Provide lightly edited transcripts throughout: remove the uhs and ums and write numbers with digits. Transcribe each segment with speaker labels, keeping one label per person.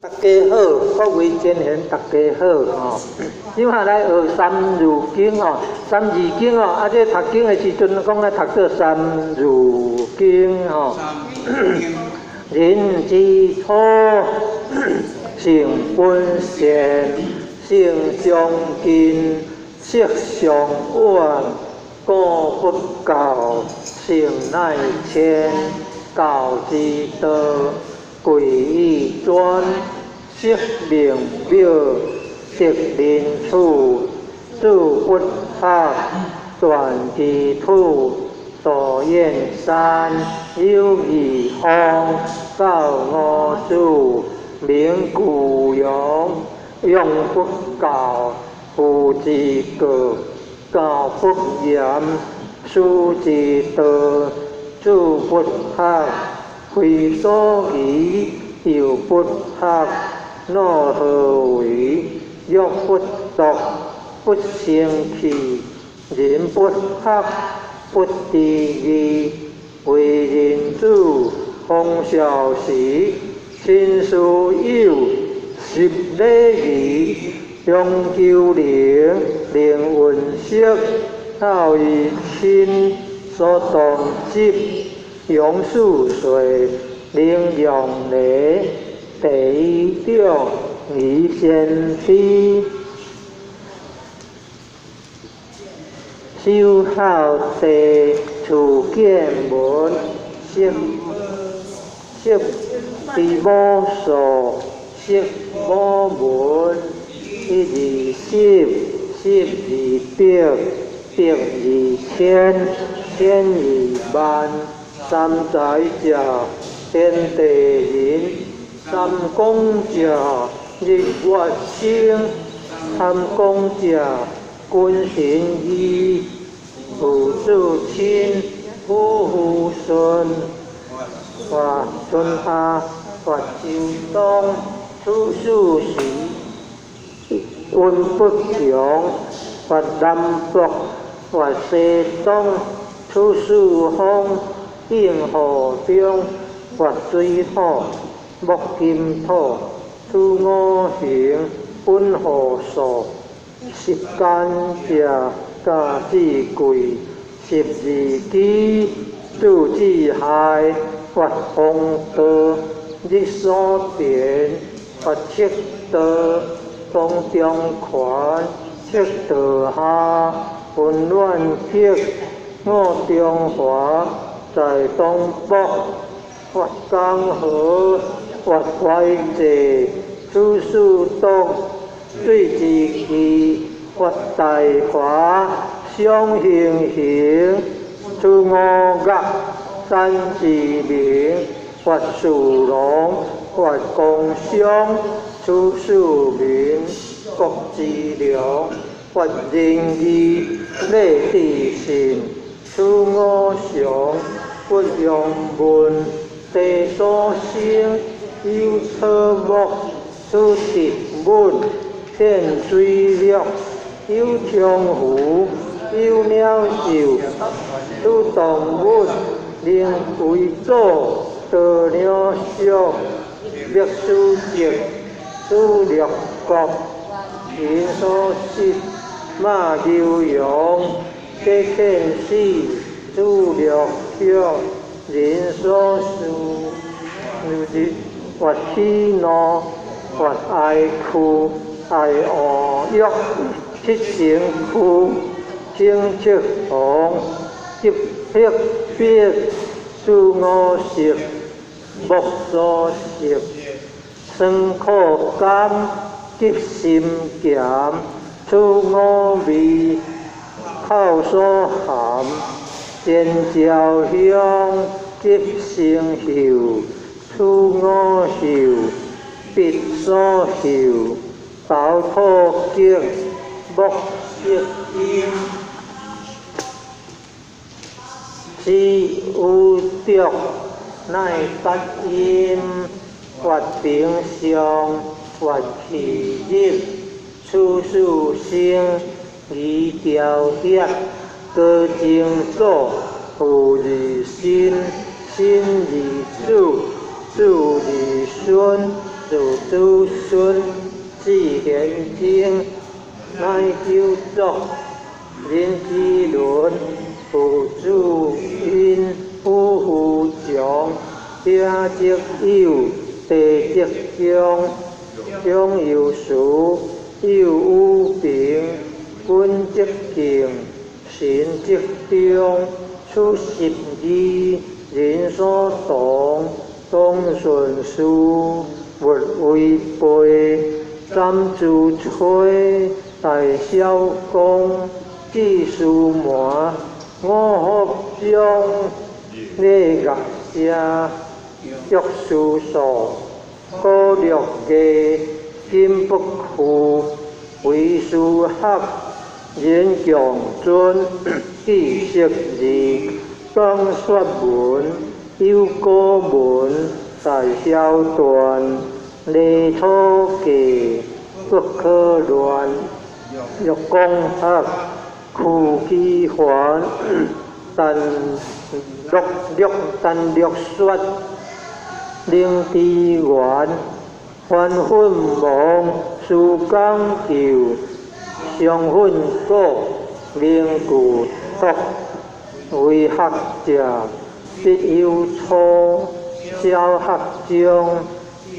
Speaker 1: 大家好，各位前贤，大家好吼。今下来学三如经吼，三字经吼，啊，这读经的时阵讲咧读做三如经吼。人之初，性本善，性相近，色相远，故不教，性乃迁。教之道，贵以专，识名表，识人处，诸不学，断其土，道燕山，有义方，告我主，名古勇，用不教，父之过，教不严，师之道。诸不学，非所宜；又不学，奈何为？欲不读，不成器；人不学，不知义。为人子，奉孝时，亲师友，习礼仪，用求灵，令运色，孝于亲。所动机，用事遂，令用礼，第一种，宜先知。修好地，处见门，识无所，识无门，一而十，十而百，百而千。千而万，三才者，天地人；三公者，日月星；三公者，君臣义；父子亲，夫妇顺；或春夏，或秋冬，处事时，运不穷；或南北，或西东。处事风，应河中，或水土，木金土，处五行，本河数。十干者，家之贵；十二支，主之害。或风道，日所电；或赤道，风中权；赤道下，温暖极。我中华在东北，或江河，或淮济，处事东，水之气，或大华，相形形，处五岳，山之名，或树龙，或工商，处事民，国之良，或仁义，礼之信。处五常，不用文，地所生，有草木，处植物，见水陆，有江湖，有鸟兽，处动物，令为祖，道鸟属，历史籍，处六国，人所食，马牛羊。皆见死，主六畜，人所事，或喜怒，或爱哭，爱恶欲，七情苦，情七红，急迫逼，诸五食，目所食，酸苦甘，急心咸，处五味。口所含，尖椒香，急生嗅，处五嗅，鼻所嗅，头土激，目色音，是有毒，乃发音，或平常，或气日，处事生。以条约，各经所，父而心，心而主，主而孙，自子孙至贤经，乃救作人之伦，父子因夫妇长，家则有，地则强，长有寿，有无病，君则敬，神则忠，出十二，人所动，当顺事，勿违背，三自吹，大小公，智事满，五合中，礼乐社，约书数，古略艺，今不负，为书学，人强尊，记识字，讲说文，有古文，大小段，礼土记，不可乱，欲讲学，苦其烦，但略说，令之源，凡愤亡，事讲究，常愤果，令故托，为学者，必有初，小学中，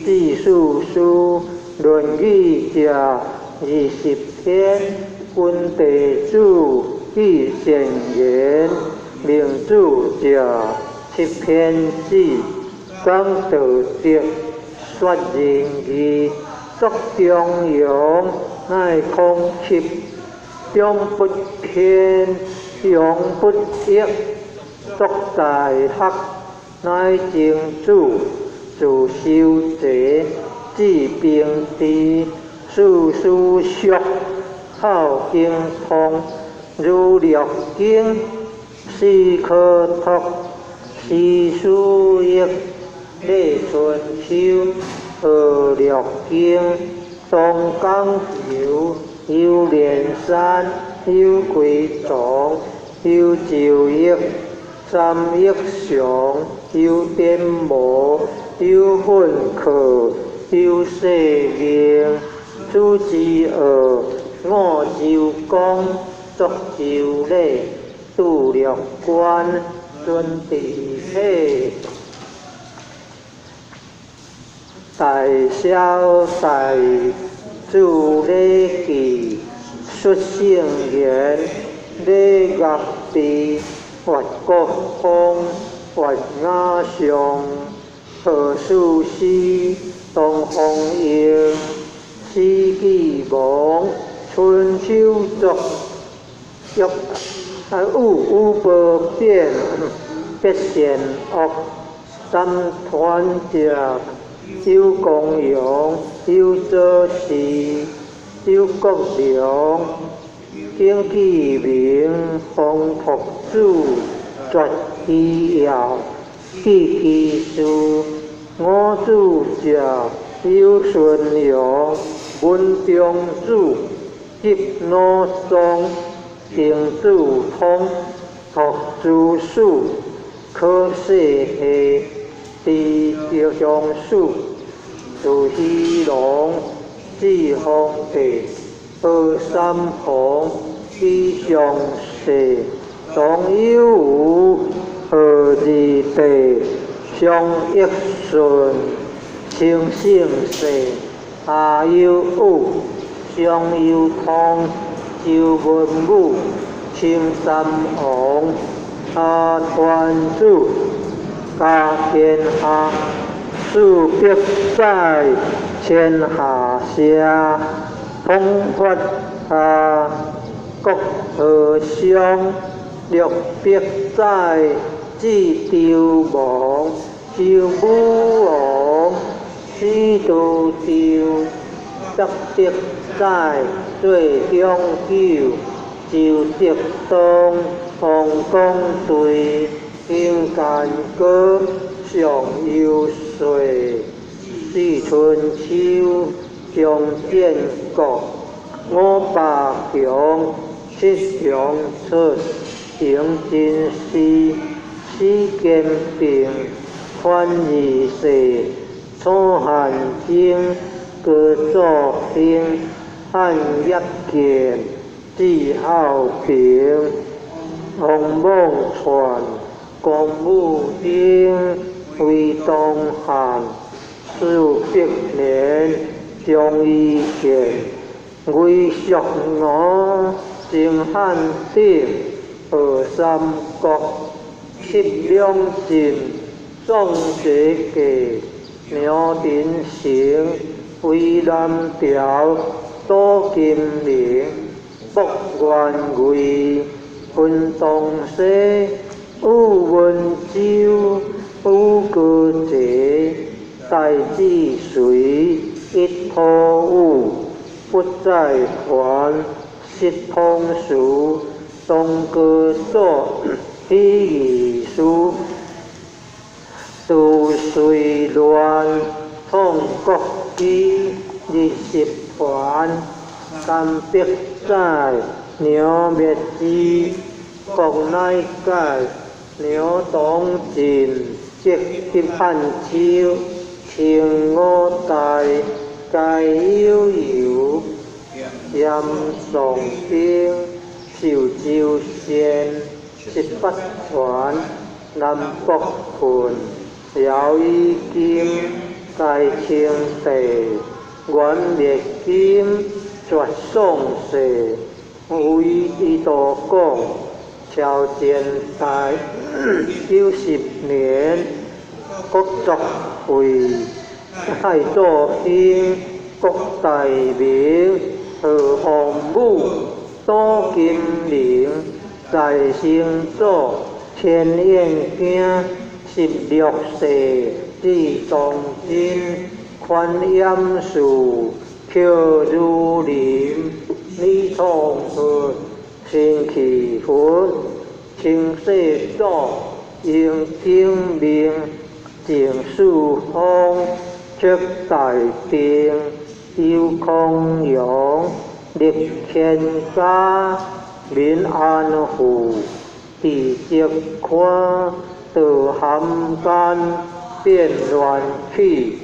Speaker 1: 知数书，论语者20篇，君弟子记善言，明主者7篇止，讲道德，说仁义，作中庸，乃空翕，中不偏，庸不逆，作大学，乃正主，自修者，治平治，事事熟，好经通，如略经，是可托，是书益，礼春秋，何略经，东江游，有连山，有贵重，有昼益，三益常，有颠磨，有混客，有世名，主之二，我周公，作周礼，度略观，尊地体，大小大，主礼记，述圣言，礼乐地，或国风，或雅尚，何事诗，东方应，四季亡，春秋作，五百变，必善恶，三团者，有公羊，有做事，有国良，经其名，方托主，绝其要，记其事，五主者，有顺阳，文中主，集罗宗，定主通，托主事，可世下，地上事，自虚龙，至皇帝，二三皇，以上世，当有无，二二地，上一顺，清圣世，下有有，上有通，周文武，清三王，下团主，家天下，事必在，天下下，通法下，国和相，六必在，治朝亡，周武王，司徒朝，德必在，最中九，周德东，皇公队，经干戈，上有岁，四春秋，强建国，五百强，七强出，行进士，四兼并，宽二世，楚汉经各作兴，汉一见字孝平，王莽传公武丁，为东汉400年将伊见，为蜀吴征汉鼎，二三国七两晋，壮节计苗鼎盛，为南朝多金陵，北元魏分东西，武文州武歌节，代之隋一托武，不再还失通书，东歌作第二书，杜隋乱统国基，20还甘北在鸟灭之，国内改鸟东晋，即及汉秋，清五代皆有由，严宋兵受州县，18传南北郡，辽以金改清帝，元灭金绝宋世，为伊都讲朝前代90年，国作废，太祖兴，国大明，何皇武多金陵，在成祖天燕京，16世至东晋，宽严树飘如林，李通和清气魂，清世祖应景明，郑树峰却大定，有康阳立天家，民安富，地极宽，道含干，变乱起，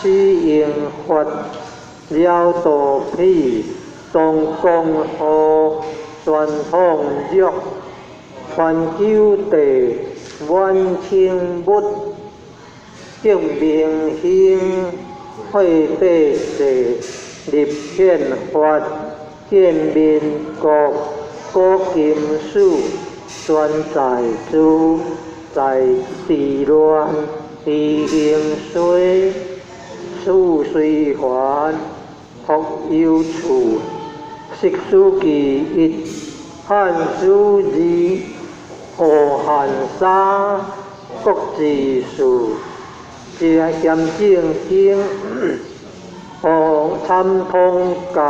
Speaker 1: 施应法，了道辟，东公河，传统约，传九地，万清物，正明兴，会地势，立宪法，建民国，古金属，专在诸，在治乱，以应衰，处虽还，复有处，识书记一，汉书二，河汉三，国字数，咸正经，王参通鉴，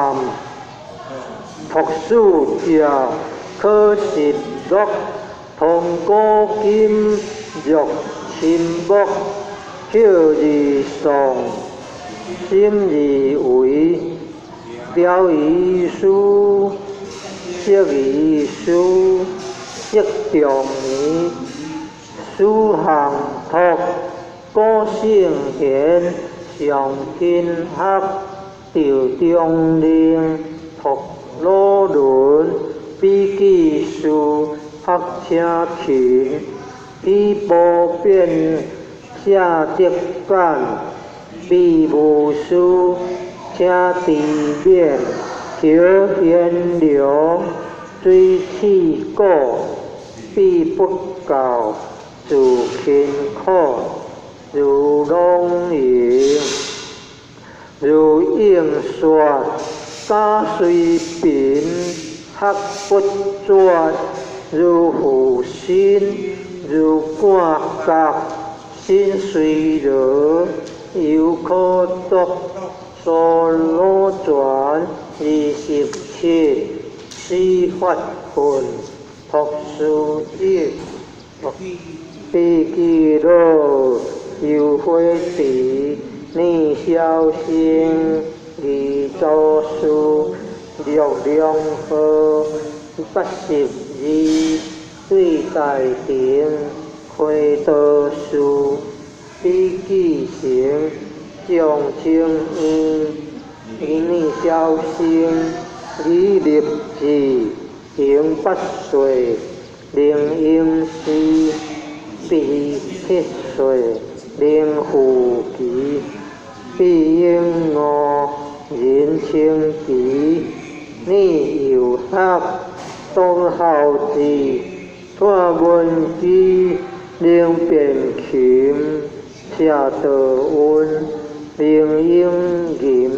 Speaker 1: 读书教，可实录，通古今，入秦木，晓字宋，心字为，了遗书，识遗书，识重义，书行读，古圣贤，上进学，调中令，读老论，笔记书，学车琴，以波变，写德简，笔无书，请地面，求源流，水气果，必不教，自勤苦，如龙吟，如应说，家虽贫，学不绝，如负心，如冠甲，心虽热，犹可读，所罗传27，司法训，读书一，笔记录，有会地，逆小生，二作书，六两河，82，对大定，会读书，笔记成，将清因消生，理立志，行八岁，令应事，必7岁，令父期，必应5，人清期，逆有学，当孝志，断文机，令变琴，下道运，令应吟，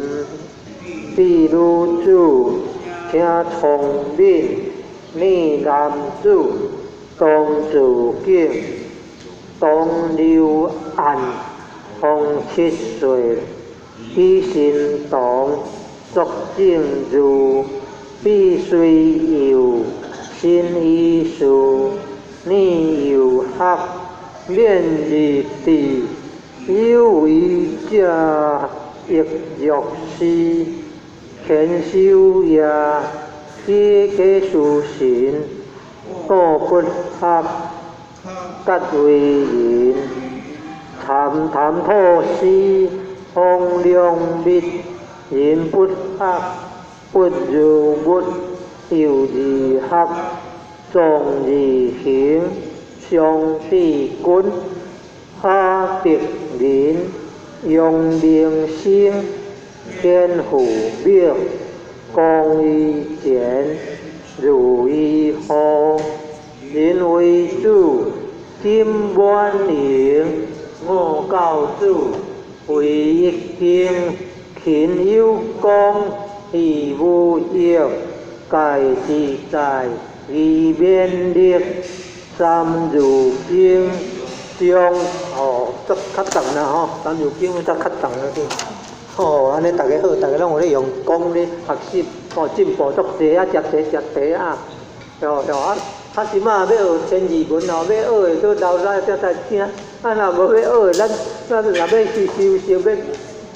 Speaker 1: 必女子，听聪明，逆男子，当自敬，当留案，方7岁，起心动，作正如，必虽有，心依事，逆有学，免立志，有为者亦若是，虔修也，皆事神，故不学，格为人，谈吐师，方良密，人不学，不如物，有而学，壮而行，上必君，下必民，用名声，天父命，公于前，如于后，人为主，金满盈，我教主，为一经，勤有功，义无益，盖自在，以免力，三如经，将则较重啦吼，三如经则较重啦去。安尼大家好，大家拢有咧用功咧学习，进步足济啊，食茶啊，啊即马要学千字文要学的都留来才才听，若无要学的，咱若要去修习要食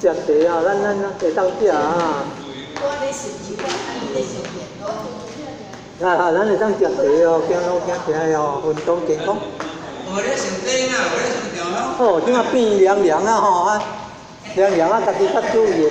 Speaker 1: 茶啊，咱会当食啊。咱会当食茶哦，行路行起来哦，运动健康。我咧上顶啊，我咧上吊哦。即马变凉凉啊吼啊，凉凉啊，家己较注意。